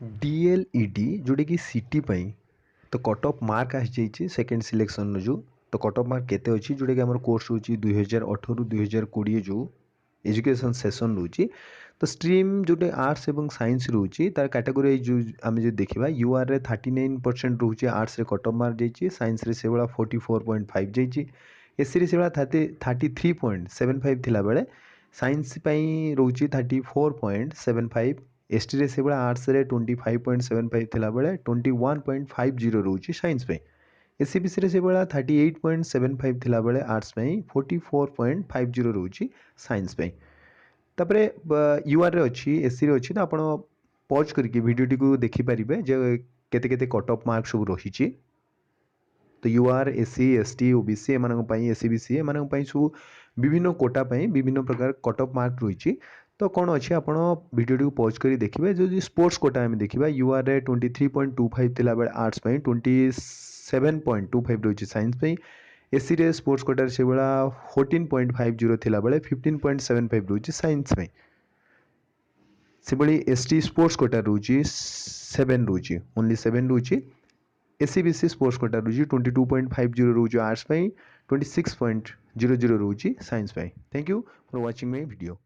DLED जोटा कि सीटी तो कट ऑफ मार्क आसी सेकेंड सिलेक्शन जो तो कट ऑफ मार्क केते अच्छी जोटा कि आम कोर्स रोचे 2018 2020 जो एजुकेशन सेशन रोचे तो स्ट्रीम जोटे आर्ट्स एवं साइंस रोचे तार कैटेगोरी जो आम जो देखा यूआर रे 39% रोचे आर्ट्स रे कट ऑफ मार्क जाइए साइंस रे से 44.5 जाइए एससी रे से 33.75 थिला बेले साइंस रोचे 34.75 एसटी रे से आर्ट्स रे 25.75 थिला बेले 21.50 रोचे साइंस एससीबीसी रे से 38.75 थिला बेले आर्ट्स 44.50 रोचे साइंस तापरे यूआर रे अच्छी एससी रे अच्छी तो आप पॉज करके वीडियो को देखिपारे जे केते केते कट ऑफ मार्क सब रही तो UR SC ST OBC M SCBC M सब विभिन्न कोटा विभिन्न प्रकार कट ऑफ मार्क रही तो कौन अच्छे आप वीडियो को पॉज कर देखिए जो स्पोर्ट्स कोटा आम देखा यूआर रे 23.25 थिला बेले आर्ट्स 27.25 रही साइंस एससी रे स्पोर्ट्स कोटा से 14.50 थिला बेले 15.75 रही साइंस से भाई एसटी स्पोर्ट्स कोटा रोचे 7 रोचे ओनली 7 रोचे एससीबीसी स्पोर्ट्स कोटा रोचे 22.50 रोचे आर्ट्स 26.00 रोचे science thank you for watching my video.